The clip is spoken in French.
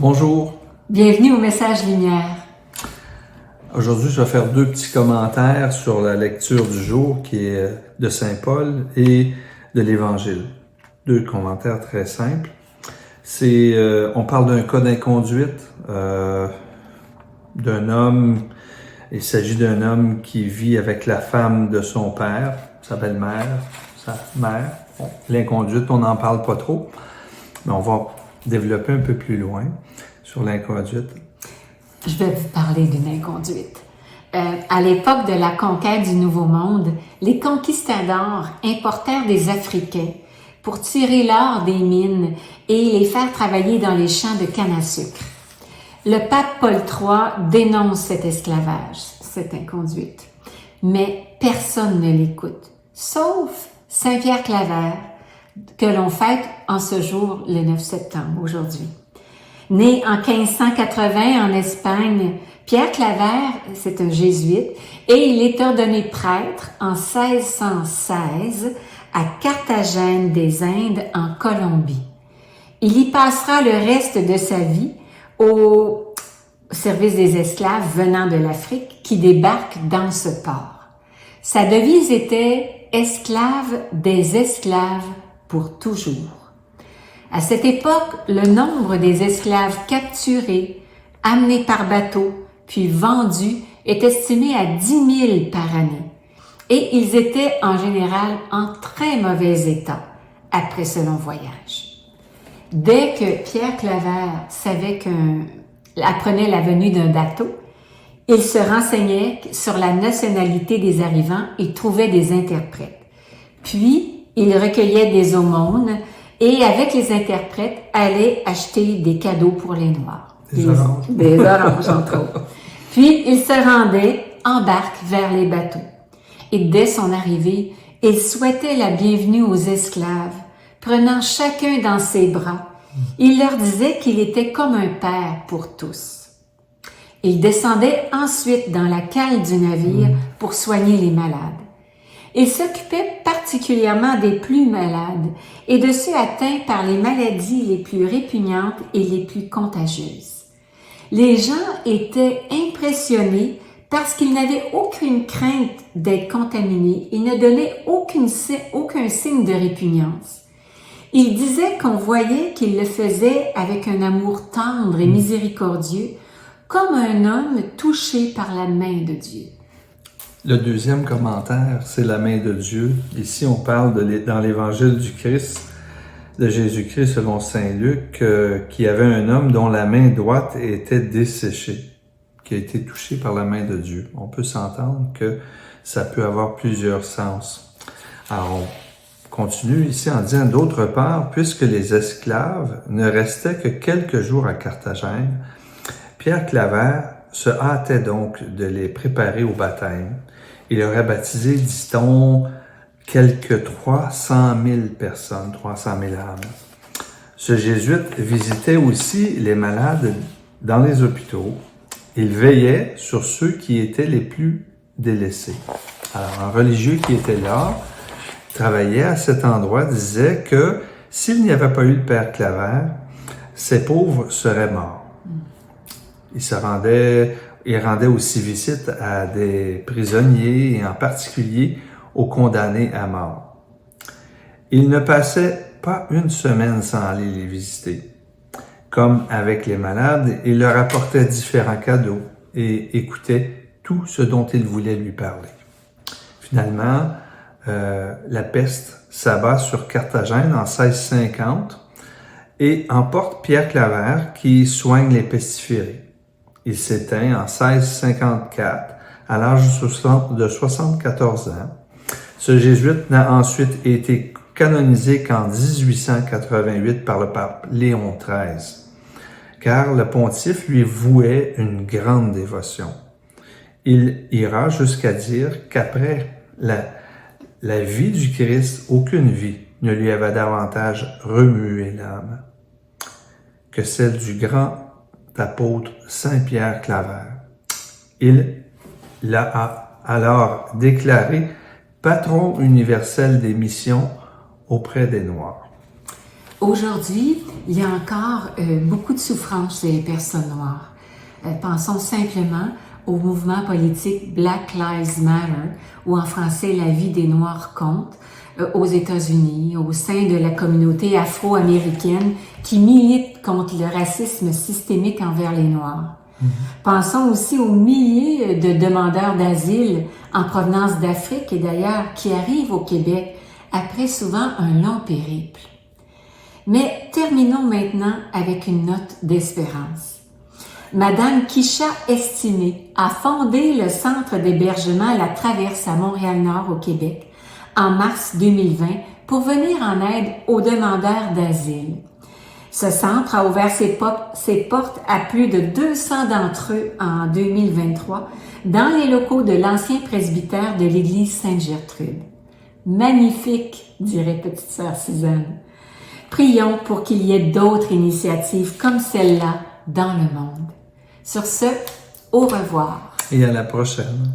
Bonjour. Bienvenue au Message Lumière. Aujourd'hui, je vais faire deux petits commentaires sur la lecture du jour qui est de Saint Paul et de l'Évangile. Deux commentaires très simples. On parle d'un cas d'inconduite d'un homme. Il s'agit d'un homme qui vit avec la femme de son père, sa belle-mère, sa mère. Bon, l'inconduite, on n'en parle pas trop, mais on va développer un peu plus loin sur l'inconduite. Je vais vous parler d'une inconduite. À l'époque de la conquête du Nouveau Monde, les conquistadors importèrent des Africains pour tirer l'or des mines et les faire travailler dans les champs de canne à sucre. Le pape Paul III dénonce cet esclavage, cette inconduite, mais personne ne l'écoute, sauf Saint-Pierre Claver, que l'on fête en ce jour, le 9 septembre, aujourd'hui. Né en 1580 en Espagne, Pierre Claver, c'est un jésuite, et il est ordonné prêtre en 1616 à Carthagène des Indes, en Colombie. Il y passera le reste de sa vie au service des esclaves venant de l'Afrique qui débarquent dans ce port. Sa devise était « Esclave des esclaves pour toujours ». À cette époque, le nombre des esclaves capturés, amenés par bateau, puis vendus est estimé à 10 000 par année. Et ils étaient en général en très mauvais état après ce long voyage. Dès que Pierre Claver apprenait la venue d'un bateau, il se renseignait sur la nationalité des arrivants et trouvait des interprètes. Puis, il recueillait des aumônes et avec les interprètes, allait acheter des cadeaux pour les Noirs. Des oranges, entre autres. Puis, il se rendait en barque vers les bateaux. Et dès son arrivée, il souhaitait la bienvenue aux esclaves, prenant chacun dans ses bras. Il leur disait qu'il était comme un père pour tous. Il descendait ensuite dans la cale du navire pour soigner les malades. Il s'occupait particulièrement des plus malades et de ceux atteints par les maladies les plus répugnantes et les plus contagieuses. Les gens étaient impressionnés parce qu'ils n'avaient aucune crainte d'être contaminés et ne donnaient aucun signe de répugnance. Ils disaient qu'on voyait qu'il le faisait avec un amour tendre et miséricordieux, comme un homme touché par la main de Dieu. Le deuxième commentaire, c'est la main de Dieu. Ici, on parle dans l'Évangile du Christ, de Jésus-Christ selon saint Luc, qui avait un homme dont la main droite était desséchée, qui a été touché par la main de Dieu. On peut s'entendre que ça peut avoir plusieurs sens. Alors, on continue ici en disant, d'autre part, puisque les esclaves ne restaient que quelques jours à Carthagène, Pierre Claver se hâtait donc de les préparer au baptême. Il aurait baptisé, dit-on, quelques 300 000 personnes, 300 000 âmes. Ce jésuite visitait aussi les malades dans les hôpitaux. Il veillait sur ceux qui étaient les plus délaissés. Alors, un religieux qui était là, travaillait à cet endroit, disait que s'il n'y avait pas eu le Père Claver, ces pauvres seraient morts. Il rendait aussi visite à des prisonniers et en particulier aux condamnés à mort. Il ne passait pas une semaine sans aller les visiter. Comme avec les malades, il leur apportait différents cadeaux et écoutait tout ce dont ils voulaient lui parler. Finalement, la peste s'abat sur Carthagène en 1650 et emporte Pierre Claver qui soigne les pestiférés. Il s'éteint en 1654 à l'âge de 74 ans. Ce jésuite n'a ensuite été canonisé qu'en 1888 par le pape Léon XIII, car le pontife lui vouait une grande dévotion. Il ira jusqu'à dire qu'après la vie du Christ, aucune vie ne lui avait davantage remué l'âme que celle du grand apôtre Saint-Pierre Claver. Il l'a alors déclaré patron universel des missions auprès des Noirs. Aujourd'hui, il y a encore beaucoup de souffrance chez les personnes noires. Pensons simplement au mouvement politique Black Lives Matter, ou en français La vie des Noirs compte, aux États-Unis, au sein de la communauté afro-américaine qui milite contre le racisme systémique envers les Noirs. Pensons aussi aux milliers de demandeurs d'asile en provenance d'Afrique et d'ailleurs qui arrivent au Québec après souvent un long périple. Mais terminons maintenant avec une note d'espérance. Madame Kisha Estimé a fondé le centre d'hébergement La Traverse à Montréal-Nord au Québec en mars 2020 pour venir en aide aux demandeurs d'asile. Ce centre a ouvert ses portes à plus de 200 d'entre eux en 2023 dans les locaux de l'ancien presbytère de l'église Sainte-Gertrude. Magnifique, dirait petite sœur Suzanne. Prions pour qu'il y ait d'autres initiatives comme celle-là dans le monde. Sur ce, au revoir. Et à la prochaine.